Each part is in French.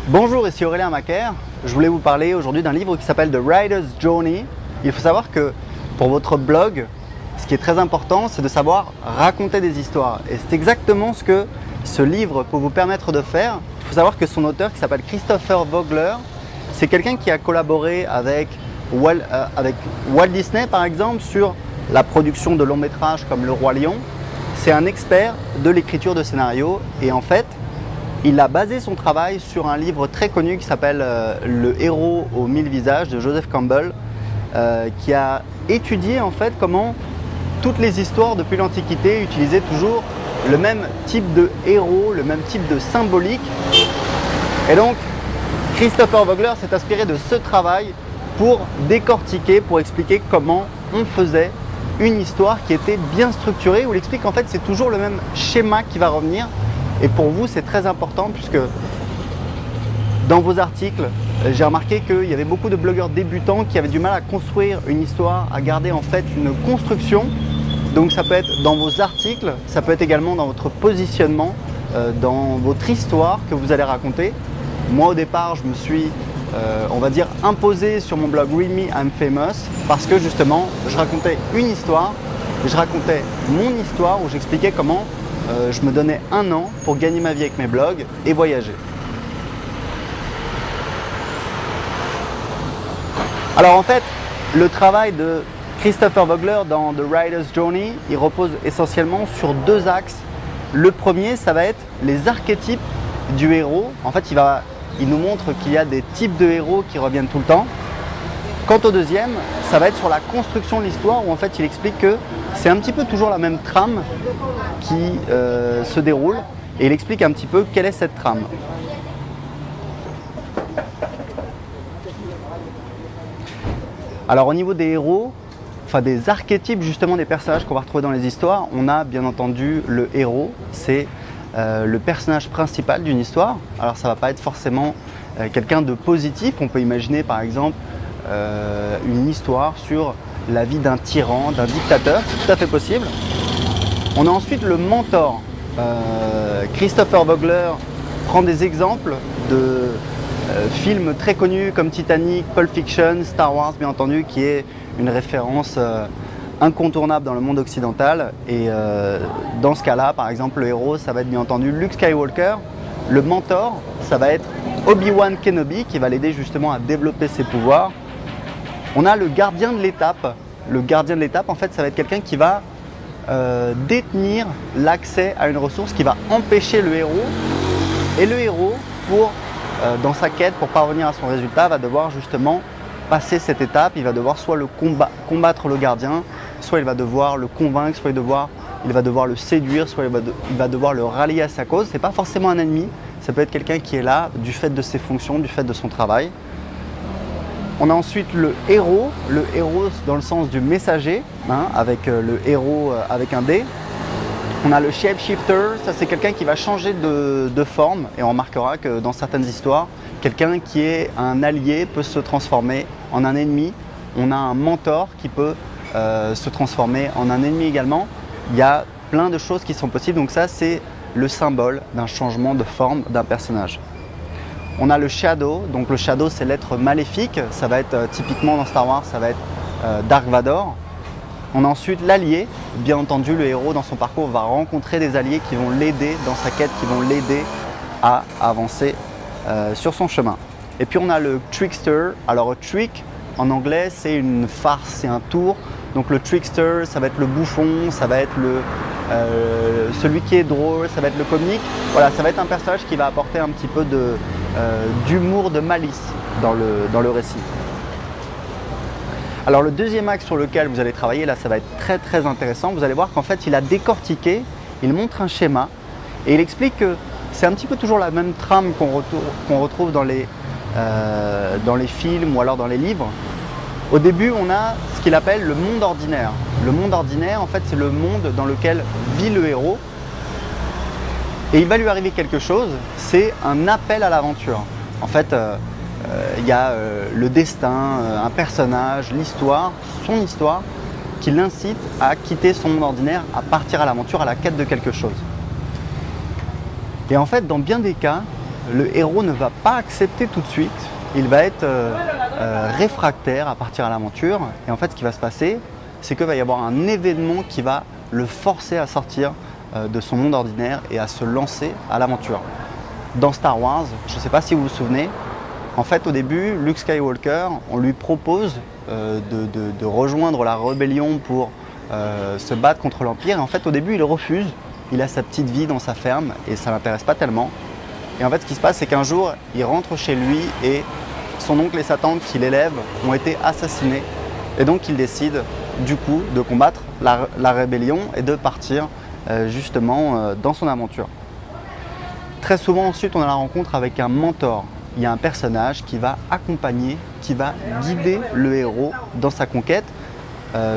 Bonjour, ici Aurélien Macaire. Je voulais vous parler aujourd'hui d'un livre qui s'appelle The Writer's Journey. Il faut savoir que pour votre blog, ce qui est très important, c'est de savoir raconter des histoires. Et c'est exactement ce que ce livre peut vous permettre de faire. Il faut savoir que son auteur, qui s'appelle Christopher Vogler, c'est quelqu'un qui a collaboré avec Walt Disney, par exemple, sur la production de longs métrages comme Le Roi Lion. C'est un expert de l'écriture de scénarios et en fait, il a basé son travail sur un livre très connu qui s'appelle Le héros aux 1000 visages de Joseph Campbell, qui a étudié en fait comment toutes les histoires depuis l'Antiquité utilisaient toujours le même type de héros, le même type de symbolique. Et donc, Christopher Vogler s'est inspiré de ce travail pour décortiquer, pour expliquer comment on faisait une histoire qui était bien structurée, où il explique qu'en fait c'est toujours le même schéma qui va revenir. Et pour vous, c'est très important puisque dans vos articles, j'ai remarqué qu'il y avait beaucoup de blogueurs débutants qui avaient du mal à construire une histoire, à garder en fait une construction. Donc ça peut être dans vos articles, ça peut être également dans votre positionnement, dans votre histoire que vous allez raconter. Moi au départ, je me suis, on va dire, imposé sur mon blog Read Me, I'm Famous parce que justement, je racontais une histoire, je racontais mon histoire où j'expliquais comment je me donnais 1 an pour gagner ma vie avec mes blogs et voyager. Alors en fait, le travail de Christopher Vogler dans The Writer's Journey, il repose essentiellement sur 2 axes. Le premier, ça va être les archétypes du héros. En fait, il nous montre qu'il y a des types de héros qui reviennent tout le temps. Quant au deuxième, ça va être sur la construction de l'histoire où en fait il explique que c'est un petit peu toujours la même trame qui se déroule et il explique un petit peu quelle est cette trame. Alors au niveau des héros, enfin des archétypes justement des personnages qu'on va retrouver dans les histoires, on a bien entendu le héros, c'est le personnage principal d'une histoire. Alors ça ne va pas être forcément quelqu'un de positif, on peut imaginer par exemple une histoire sur la vie d'un tyran, d'un dictateur, c'est tout à fait possible. On a ensuite le mentor. Christopher Vogler prend des exemples de films très connus comme Titanic, Pulp Fiction, Star Wars bien entendu, qui est une référence incontournable dans le monde occidental. Et dans ce cas-là, par exemple, le héros, ça va être bien entendu Luke Skywalker. Le mentor, ça va être Obi-Wan Kenobi qui va l'aider justement à développer ses pouvoirs. On a le gardien de l'étape. Le gardien de l'étape, en fait, ça va être quelqu'un qui va détenir l'accès à une ressource qui va empêcher le héros. Et le héros, dans sa quête, pour parvenir à son résultat, va devoir justement passer cette étape. Il va devoir soit combattre le gardien, soit il va devoir le convaincre, soit il va devoir le séduire, soit il va devoir le rallier à sa cause. Ce n'est pas forcément un ennemi, ça peut être quelqu'un qui est là du fait de ses fonctions, du fait de son travail. On a ensuite le héros dans le sens du messager, avec le héros avec un D. On a le shapeshifter, ça c'est quelqu'un qui va changer de forme et on remarquera que dans certaines histoires, quelqu'un qui est un allié peut se transformer en un ennemi. On a un mentor qui peut se transformer en un ennemi également. Il y a plein de choses qui sont possibles, donc ça c'est le symbole d'un changement de forme d'un personnage. On a le Shadow, donc le Shadow c'est l'être maléfique, ça va être typiquement dans Star Wars, ça va être Dark Vador. On a ensuite l'allié, bien entendu le héros dans son parcours va rencontrer des alliés qui vont l'aider dans sa quête, qui vont l'aider à avancer sur son chemin. Et puis on a le Trickster, alors trick en anglais c'est une farce, c'est un tour. Donc le trickster, ça va être le bouffon, ça va être celui qui est drôle, ça va être le comique. Voilà, ça va être un personnage qui va apporter un petit peu d'humour, de malice dans le récit. Alors le deuxième axe sur lequel vous allez travailler, là ça va être très très intéressant. Vous allez voir qu'en fait il a décortiqué, il montre un schéma et il explique que c'est un petit peu toujours la même trame qu'on retrouve dans les films ou alors dans les livres. Au début, on a ce qu'il appelle le monde ordinaire. Le monde ordinaire, en fait, c'est le monde dans lequel vit le héros. Et il va lui arriver quelque chose, c'est un appel à l'aventure. En fait, il y a le destin, un personnage, l'histoire, son histoire, qui l'incite à quitter son monde ordinaire, à partir à l'aventure, à la quête de quelque chose. Et en fait, dans bien des cas, le héros ne va pas accepter tout de suite. Il va être réfractaire à partir à l'aventure. Et en fait, ce qui va se passer, c'est qu'il va y avoir un événement qui va le forcer à sortir de son monde ordinaire et à se lancer à l'aventure. Dans Star Wars, je ne sais pas si vous vous souvenez, en fait, au début, Luke Skywalker, on lui propose de rejoindre la rébellion pour se battre contre l'Empire. Et en fait, au début, il refuse. Il a sa petite vie dans sa ferme et ça ne l'intéresse pas tellement. Et en fait, ce qui se passe, c'est qu'un jour, il rentre chez lui et son oncle et sa tante qui l'élèvent ont été assassinés. Et donc, il décide, du coup, de combattre la rébellion et de partir justement dans son aventure. Très souvent, ensuite, on a la rencontre avec un mentor. Il y a un personnage qui va accompagner, qui va guider le héros dans sa conquête.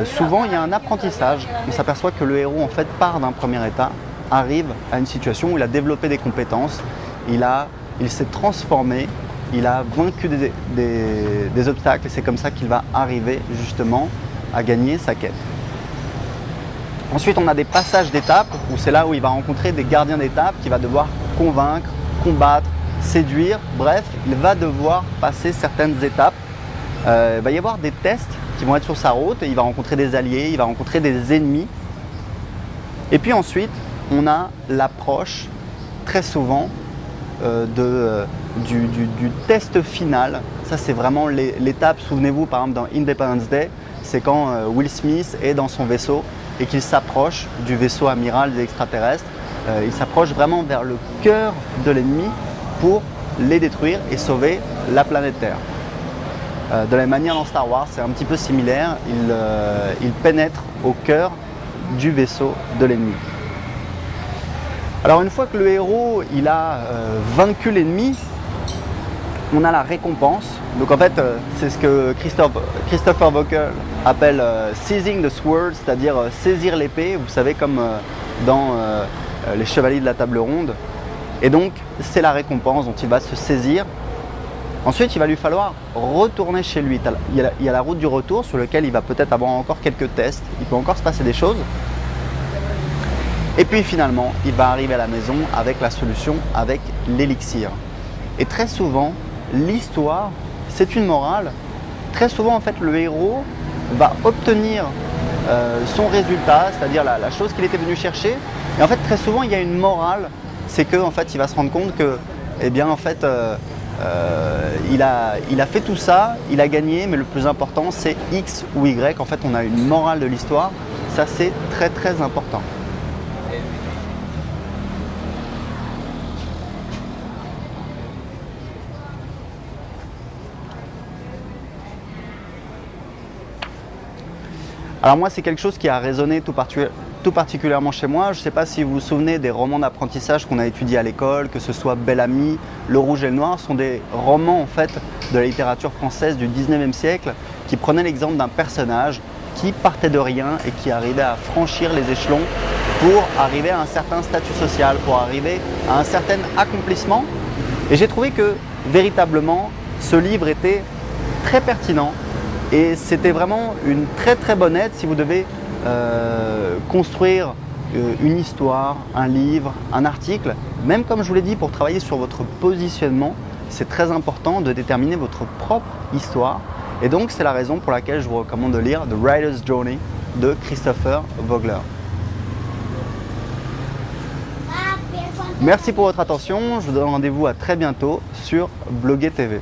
Souvent, il y a un apprentissage. On s'aperçoit que le héros en fait part d'un premier état, arrive à une situation où il a développé des compétences, il s'est transformé, il a vaincu des obstacles et c'est comme ça qu'il va arriver justement à gagner sa quête. Ensuite, on a des passages d'étapes où c'est là où il va rencontrer des gardiens d'étapes qu'il va devoir convaincre, combattre, séduire. Bref, il va devoir passer certaines étapes. Il va y avoir des tests qui vont être sur sa route et il va rencontrer des alliés, il va rencontrer des ennemis. Et puis ensuite, on a l'approche très souvent du test final. Ça, c'est vraiment l'étape, souvenez-vous par exemple dans Independence Day, c'est quand Will Smith est dans son vaisseau et qu'il s'approche du vaisseau amiral des extraterrestres. Il s'approche vraiment vers le cœur de l'ennemi pour les détruire et sauver la planète Terre. De la même manière dans Star Wars, c'est un petit peu similaire, il pénètre au cœur du vaisseau de l'ennemi. Alors une fois que le héros il a vaincu l'ennemi, on a la récompense. Donc en fait, c'est ce que Christopher Walken appelle seizing the sword, c'est-à-dire saisir l'épée, vous savez comme dans les Chevaliers de la Table Ronde. Et donc c'est la récompense dont il va se saisir. Ensuite, il va lui falloir retourner chez lui. Il y a la route du retour sur laquelle il va peut-être avoir encore quelques tests. Il peut encore se passer des choses. Et puis finalement, il va arriver à la maison avec la solution, avec l'élixir. Et très souvent, l'histoire, c'est une morale. Très souvent, en fait, le héros va obtenir son résultat, c'est-à-dire la chose qu'il était venu chercher. Et en fait, très souvent, il y a une morale. C'est qu'en fait, il va se rendre compte que, eh bien, en fait, il a fait tout ça, il a gagné, mais le plus important c'est X ou Y. En fait, on a une morale de l'histoire, ça c'est très très important. Alors moi, c'est quelque chose qui a résonné tout particulièrement chez moi. Je ne sais pas si vous vous souvenez des romans d'apprentissage qu'on a étudiés à l'école, que ce soit Bel Ami, Le Rouge et le Noir, ce sont des romans en fait de la littérature française du 19e siècle qui prenaient l'exemple d'un personnage qui partait de rien et qui arrivait à franchir les échelons pour arriver à un certain statut social, pour arriver à un certain accomplissement. Et j'ai trouvé que véritablement ce livre était très pertinent. Et c'était vraiment une très très bonne aide si vous devez construire une histoire, un livre, un article. Même comme je vous l'ai dit, pour travailler sur votre positionnement, c'est très important de déterminer votre propre histoire. Et donc c'est la raison pour laquelle je vous recommande de lire The Writer's Journey de Christopher Vogler. Merci pour votre attention, je vous donne rendez-vous à très bientôt sur Bloguer TV.